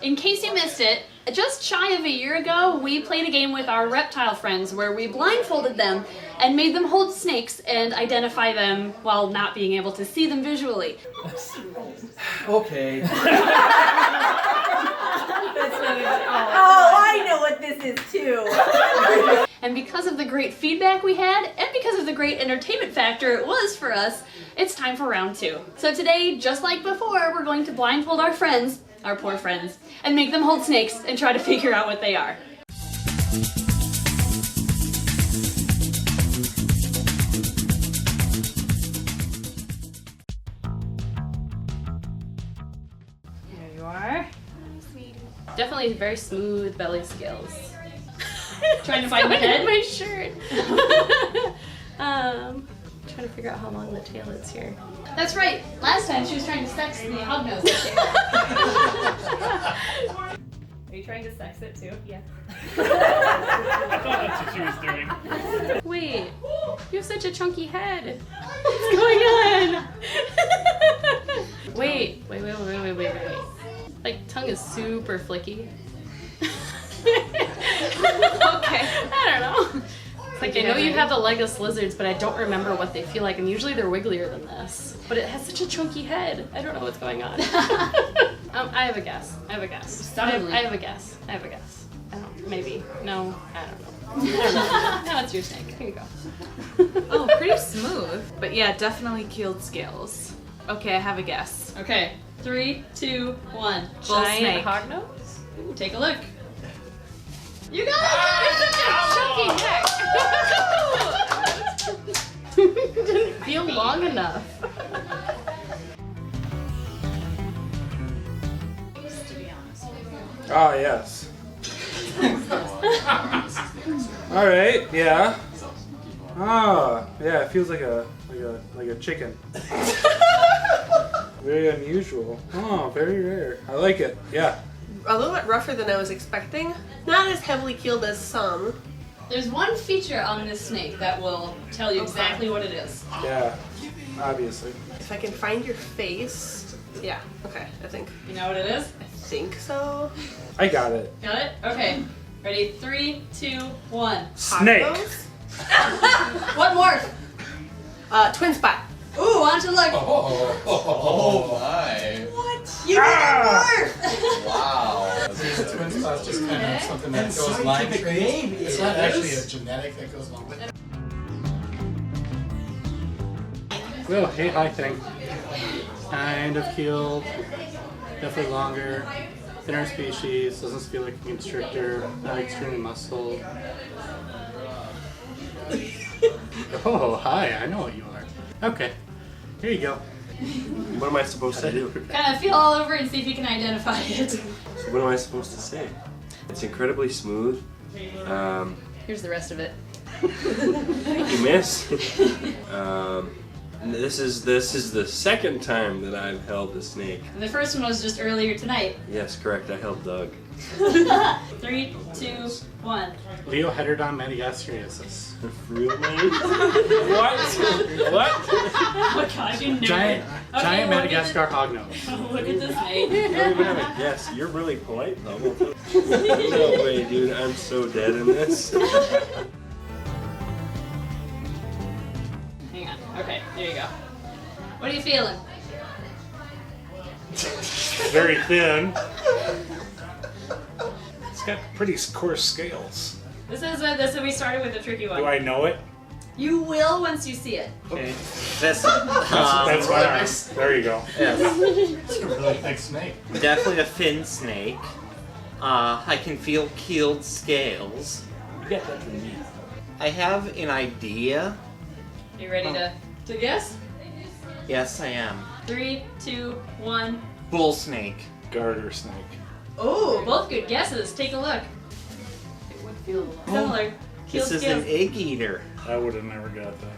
In case you missed it, just shy of a year ago, we played a game with our reptile friends where we blindfolded them and made them hold snakes and identify them while not being able to see them visually. Okay. Oh, I know what this is too. And because of the great feedback we had, and because of the great entertainment factor it was for us, it's time for round 2. So today, just like before, we're going to blindfold our friends, our poor friends, and make them hold snakes and try to figure out what they are. There you are. Definitely very smooth belly scales. Trying to find my head? My shirt. Trying to figure out how long the tail is here. That's right. Last time she was trying to sex the Hognose. Are you trying to sex it too? Yeah. I thought that's what she was doing. Wait, you have such a chunky head. What's going on? Wait. Like, tongue is super flicky. Okay, I don't know. It's like, I know you have the Legless Lizards, but I don't remember what they feel like, and usually they're wigglier than this. But it has such a chunky head. I don't know what's going on. I have a guess. I have a guess. I have a guess. I don't, maybe. No, I don't know. Now it's your snake. Here you go. Oh, pretty smooth. But yeah, definitely keeled scales. Okay, I have a guess. Okay, 3, 2, 1. Bullsnake. Giant hognose? Ooh, take a look. You got it! It's such a chunky neck! Didn't feel long enough. Ah, yes. All right. Yeah. Ah, yeah. It feels like a chicken. Very unusual. Oh, very rare. I like it. Yeah. A little bit rougher than I was expecting. Not as heavily keeled as some. There's one feature on this snake that will tell you exactly what it is. Yeah. Obviously. If I can find your face. Yeah, okay, I think. You know what it is? I think so. I got it. Got it? Okay. Ready? 3, 2, 1. Snake. Hognose? One more. Twin spot. Ooh, why don't you look? Oh my. What? You made it work! Wow. The twin spot's just kind of something that goes line tree. It's not actually a genetic that goes along with it. Oh, hey, hi thing. Kind of keeled. Definitely longer. Thinner species. Doesn't feel like a constrictor. Not extremely muscled. Oh, hi. I know what you are. Okay. Here you go. What am I supposed to do? Kind of feel all over and see if you can identify it. So what am I supposed to say? It's incredibly smooth. Here's the rest of it. You miss. This is the second time that I've held a snake. And the first one was just earlier tonight. Yes, correct. I held Doug. 3, 2, 1. Leoheterodon Madagascariensis. Real name? What? What? Oh my god, you knew Giant it. Okay, Madagascar hognose. Look at this, mate. I don't even have a guess. You're really polite though. No way, dude. I'm so dead in this. Hang on. Okay, there you go. What are you feeling? Very thin. It's got pretty coarse scales. This is we started with a tricky one. Do I know it? You will once you see it. Okay. That's That's my arm. There you go. It's a really thick snake. Definitely a fin snake. I can feel keeled scales. You got that from me. I have an idea. You ready to guess? Yes, I am. 3, 2, 1. Bullsnake. Garter snake. Oh, both good guesses. Take a look. It would feel similar. Keeled This is scales. an egg eater. I would have never got that.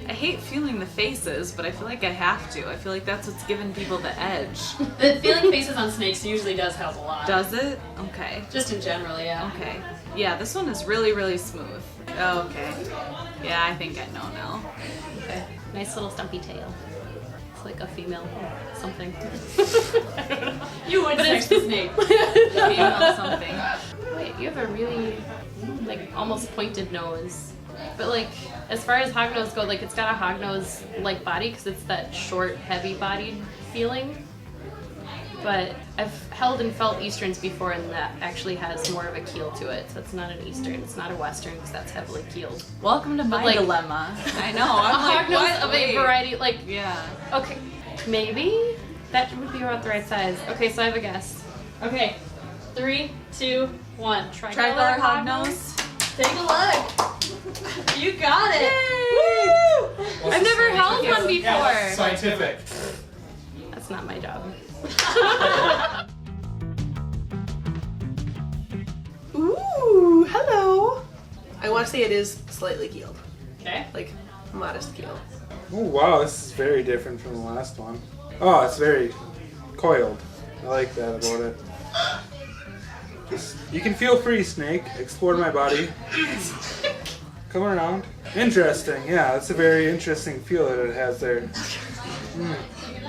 I hate feeling the faces, but I feel like I have to. I feel like that's what's giving people the edge. The feeling faces on snakes usually does help a lot. Does it? Okay. Just in general, yeah. Okay. Yeah, this one is really, really smooth. Oh, okay. Yeah, I think I know now. Okay. Nice little stumpy tail. like a female something. You would But sex it's- the snake. Female something. Wait, you have a really like almost pointed nose. But like as far as hognose go, like it's got a hognose like body because it's that short, heavy bodied feeling. But I've held and felt Easterns before, and that actually has more of a keel to it. So it's not an Eastern, it's not a Western because that's heavily keeled. Welcome to my like- dilemma. I know. A I'm like, hognose what? of a Wait. variety, like Yeah. okay, maybe that would be about the right size. Okay, so I have a guess. Okay, 3, 2, 1. Tricolor hognose. Take a look. You got it. Woo! I've never held one before. Scientific. That's not my job. Ooh, hello. I want to say it is slightly keeled, Okay. like modest keel. Oh wow, this is very different from the last one. Oh, it's very coiled. I like that about it. Just, you can feel free, Snake. Explore my body. Come around. Interesting. Yeah, that's a very interesting feel that it has there.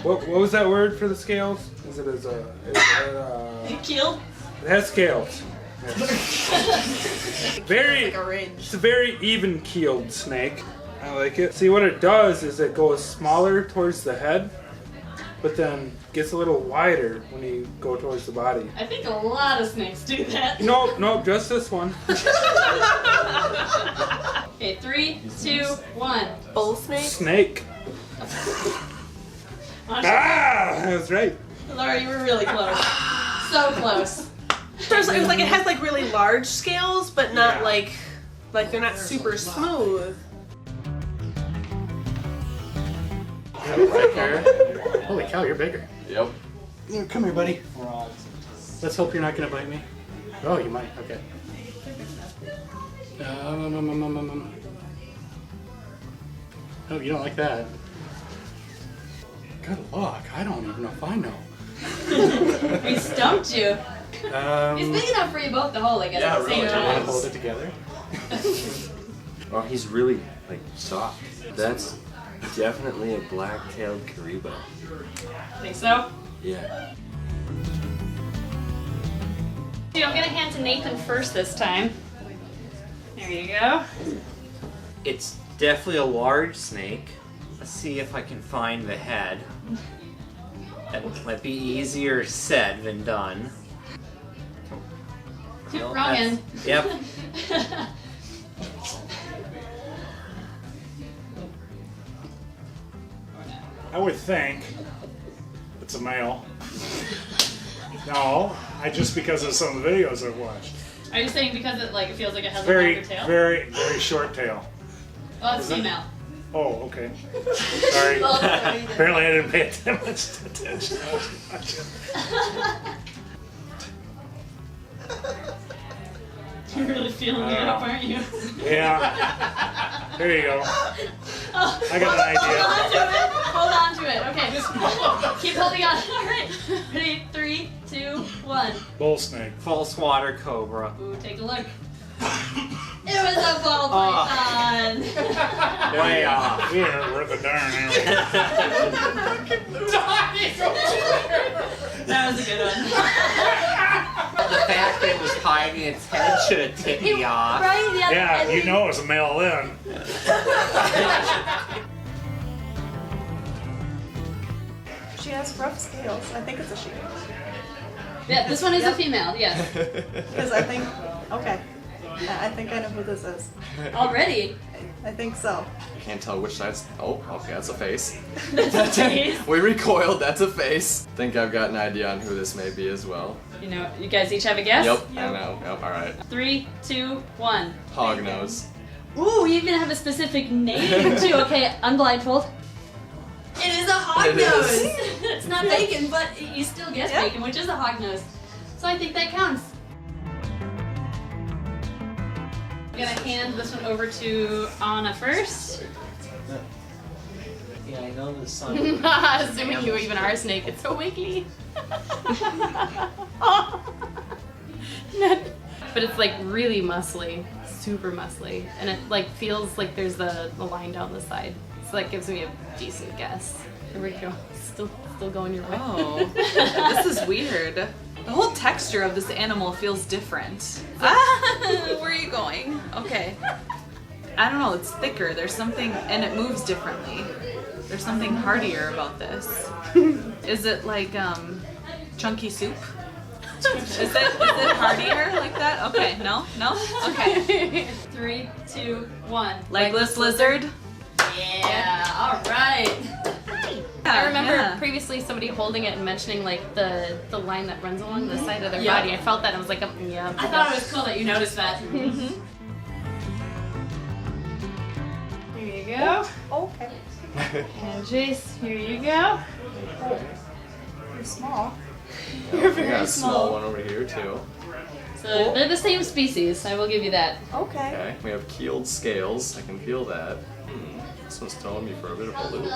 What was that word for the scales? Is it Keeled. it has scales. Yes. Very. Like a ridge. It's a very even keeled snake. I like it. See, what it does is it goes smaller towards the head, but then gets a little wider when you go towards the body. I think a lot of snakes do that. Nope, just this one. Okay, 3, 2, 1. Bullsnake. Snake. Ah, that was right. Laura, you were really close. So close. So it was like it has like really large scales, but not Yeah. like they're not super smooth. Right there. Holy cow, you're bigger. Yep. Yeah, come here, buddy. Let's hope you're not gonna bite me. Oh, you might. Okay. Oh, you don't like that. Good luck. I don't even know if I know. We stumped you. He's big enough for you both to hold, I guess, at the same Do you want to time. hold it together? Oh, he's really like soft. That's definitely a black-tailed Cribo. Think so? Yeah. I'm gonna hand to Nathan first this time. There you go. It's definitely a large snake. Let's see if I can find the head. That might be easier said than done. No, Wrong that's- end. Yep. I would think it's a male. No, just because of some of the videos I've watched. Are you saying because it like feels like it has Very, a longer tail? very, very short tail. Well, it's female. Oh, okay. Sorry. Apparently I didn't pay that much attention. You're really feeling it up, aren't you? Yeah. There you go. I got an idea. Hold on to it. Okay. Keep holding on. All right. Ready? 3, 2, 1. Bullsnake. False water cobra. Ooh, take a look. It was a ball python. Way off. We are worth a darn. That was a good one. The fact that it was hiding its head should have tipped me off. Right? Yeah, you know it's a male then. She has rough scales. I think it's a she. Yeah, this one is a female. Yes. Because I think, okay, I think I know who this is. Already. I think so. I can't tell which side's. Oh, okay, that's a face. That's a face. We recoiled, that's a face. Think I've got an idea on who this may be as well. You know, you guys each have a guess? Yep, I know. Yep, alright. 3, 2, 1. Hognose. Ooh, you even have a specific name too. Okay, unblindfold. It is a hognose. It's not bacon, but you still guess bacon, which is a hognose. So I think that counts. I'm gonna hand this one over to Anna first. Yeah, I know the sun. Assuming you even are a snake, it's so wiggly. But it's like really muscly, super muscly, and it like feels like there's the line down the side. So that gives me a decent guess. Here we go. Still going your way. Oh, this is weird. The whole texture of this animal feels different. Where are you going? Okay. I don't know, it's thicker. There's something, and it moves differently. There's something heartier about this. Is it like chunky soup? Is it heartier like that? Okay, no? Okay. 3, 2, 1. Legless lizard? Yeah, alright. I remember Yeah. previously somebody holding it and mentioning like the line that runs along the side of their Yeah. body. I felt that and I was like, yeah. I thought it was cool that you noticed that. Here you go. Okay. And Jace, here you go. You're small. You're We very got a small small. one over here too. So they're the same species, I will give you that. Okay. Okay, we have keeled scales. I can feel that. This one's throwing me for a bit of a loop.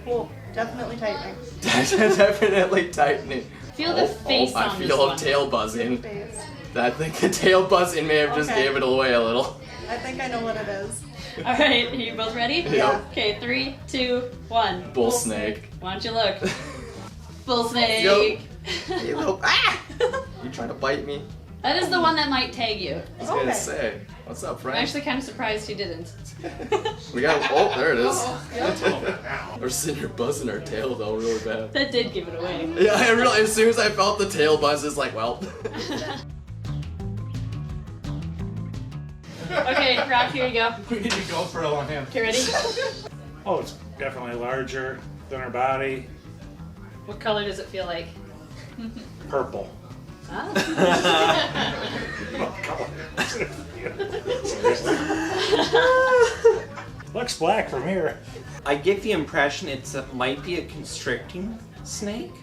Cool. Definitely tightening. Definitely tightening. Feel the face I on this feel one. tail buzzing. Face. I think the tail buzzing may have just Okay. gave it away a little. I think I know what it is. Alright, are you both ready? Yeah. Okay, 3, 2, 1. Bullsnake. Why don't you look? Bullsnake. Yo. Hey, little. Ah! You trying to bite me? That is the one that might tag you. I was gonna say. What's up, I'm friend? actually kind of surprised you didn't. We got. Oh, there it is. We're sitting here buzzing our tail though, really bad. That did give it away. Yeah, I really. As soon as I felt the tail buzz, it's like, well. Okay, Rock, here you go. We need to go for it on him. Okay, ready? Oh, it's definitely larger than her body. What color does it feel like? Purple. Ah. Looks black from here. I get the impression might be a constricting snake.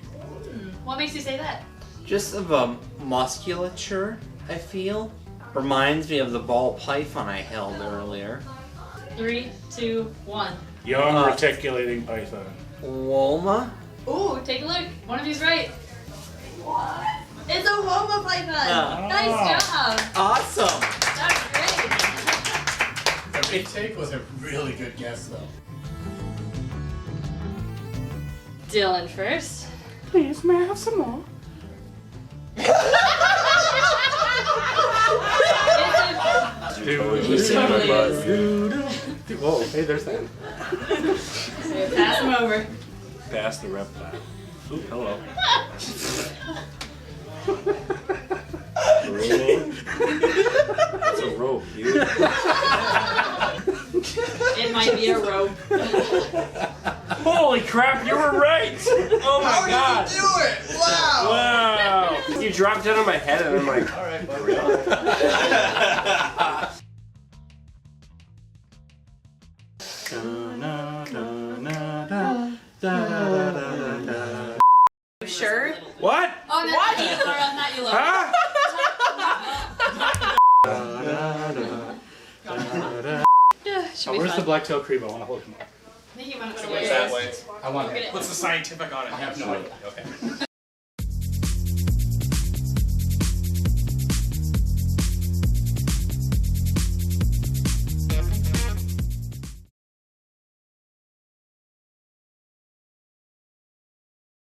What makes you say that? Just of a musculature, I feel. Reminds me of the ball python I held earlier. 3, 2, 1. Young reticulating python. Woma? Ooh, take a look. One of you's right. What? It's a Woma Python. Nice job. Awesome. That's great. The retake was a really good guess, though. Dylan first. Please, may I have some more? Whoa, hey, there's that. Pass him over. Pass the reptile. Ooh, hello. That's a rope, dude. It might be a rope. Holy crap, you were right! Oh my god! Did you do it? Wow! Wow! You dropped it on my head and I'm like, Alright, for real? Sure? What? Oh, no, not you, Laura, not you, Laura. Huh? Should be Where's the fun. black-tailed Cribo? I want to hold him up. I think you want to it go went that way. I want Look at it. it. What's the scientific on it? I have no idea. Okay.